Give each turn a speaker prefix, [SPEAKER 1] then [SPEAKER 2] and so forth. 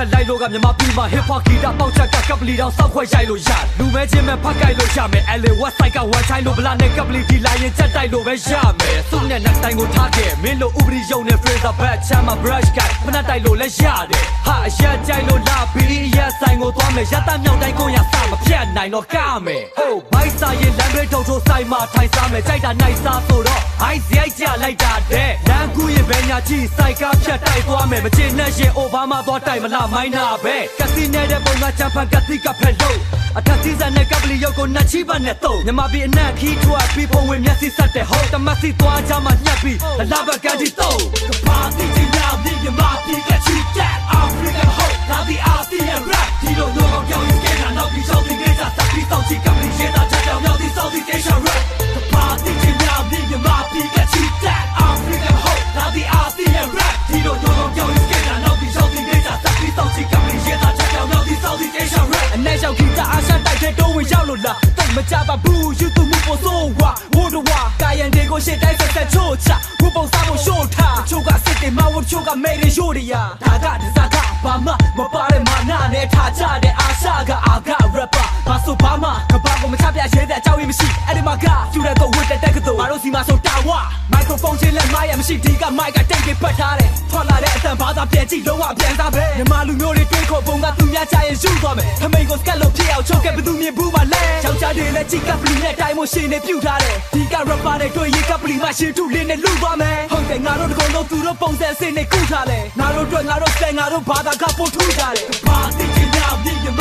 [SPEAKER 1] က်လိုက်လို့ကမြန်မာပြည်မှာ hip hop ဂီတပေါက်ချက်ကကပလီတောင်စောက်ခွဲရိုက်လို့ရလူမဲချင်းမဲ့ဖတ်ကြိုက်လို့ရမယ်အဲ့လေ website ကဝမ်ချိုင်းလို့ဗလာနဲ့ကပလီဒီလာရင်ချက်တိုက်လို့ပဲရမယ်သူ့နဲ့ next time ကိုထားခဲ့မင်းတို့ဥပဒေရုံနဲ့ Fraser Back ချမ်းမှာ brush guy ဖနက်တိုက်လို့လည်းရတယ်ဟာအရက်ကြိုက်လို့လာပြီးရက်ဆိုင်ကိုသွားမယ်ရတမြောက်တိုင်းကိုရစမဖြတ်နိုင်တော့ကမယ်ဟုတ်ဘိုက်စာရင်လမ်းတွေထုတ်ထုတ်ဆိုင်မှာထိုင်စားမယ်ကြိုက်တာနိုင်စားဆိုတော့ဟိုက်ရိုက်ကြလိုက်တာတဲ့လမ်းကူးရင်ဘယ်ညာကြည့်စိုက်ကဖြတ်တိုက်သွားမယ်မချင်နဲ့ရင်အိုဘားမာသွားတိုက်မလားမိုင်းနာပဲကစီနေတဲ့ပုံကချမ်းဖန်ကတိကဖက်လို့အထက်စီးစံနဲ့ကပလီရုပ်ကိုနှချီပါနဲ့တော့မြမပြည်အနက်ခီးထွားပြီးပုံဝင်မျက်စိဆက်တဲ့ဟုတ်တမစီသွားကြမှာညှက်ပြီးလာဘကန်တီတော့ကပါတီချင်းရောက်ဒီမြမပြည်ကချီတက်အာဖရိကန်ဟုတ်လာဒီအာစီယန်ရပ်ဒီလိုတော့ကြောင်ရင်ကနောက်ပြီးချောင်းတင်နေကြတပ်ပြီးတော့ချီကပလီရဲတာချက်တောင်ရောက်ဒီစောင်းဒီတေရှာရပ်ကပါတီချင်းရောက်ဒီမြမပြည်ကချီတက်အာဖရိကန်ဟုတ်လာဒီအာစီယန်ရပ်ဒီလိုတော့ကြောင်ရင်ကနောက်ပြီးချောင်းတင်နေကြတပ်ပြီးတော့ချီကပလီရဲတာချက်တောင်ရောက်ဒီစောင်းဒီတေရှာရပ်အနေရောက်ခီတာအားရှာတိုက်တဲ့တော့ဝင်ရောက်လို့လားတိတ်မကြပါဘူးယူတူမှုပေါ်ဆိုးဝါဝဒဝါကာယန်တွေကိုရှေ့တိုင်းဆက်ဆက်ချိုးချဝပုံစားဖို့ရှို့ထားချိုးကစစ်တယ်မဝချိုးကမဲရရိုးရဒါကဒဇာကဘာမှမပါတဲ့မာနနဲ့ထားကြတဲ့အာရှကအာက rapper ဘာဆိုဘာမှကဘာကိုမချပြရဲတဲ့အကြောင်းရင်းမရှိအဲ့ဒီမှာကကျူတဲ့တော့ဝတ်တဲ့တက်ကတူငါတို့စီမှာဆိုတာဝမိုက်ခရိုဖုန်းချင်းလက်မိုက်ရမရှိဒီကမိုက်ကတိတ်ပြီးပတ်ထားတယ်ထွက်လာတဲ့အတန်ဘာသာပြန်ကြည့်လုံးဝပြန်စားပဲညီမလူမျိုးတွေတွေးခေါ်ပုံကသူများချရင်ယူသွားမယ်ထမိန်ကိုစကတ်လို့ဖြစ်အောင်ချုပ်ခဲ့ဘယ်သူမြင်ဘူးပါလဲယောက်ျားတွေလည်းကြည့်ကပလီနဲ့တိုင်းမို့ရှင်နေပြုတ်ထားတယ်ဒီက rapper တွေတွေ့ရင်ကပလီမှရှင်ထုလေးနဲ့လူသွားမယ်ဟုတ်တယ်ငါတို့တကုံလုံးသူတို့ပုံစံအစ်စ်နဲ့ကူထားတယ်ငါတို့တွေ့ငါတို့ဆဲငါတို့ဘာသာကပို့ထူးကြတယ်ဘာတိချင်းရောက်ဒီမြမ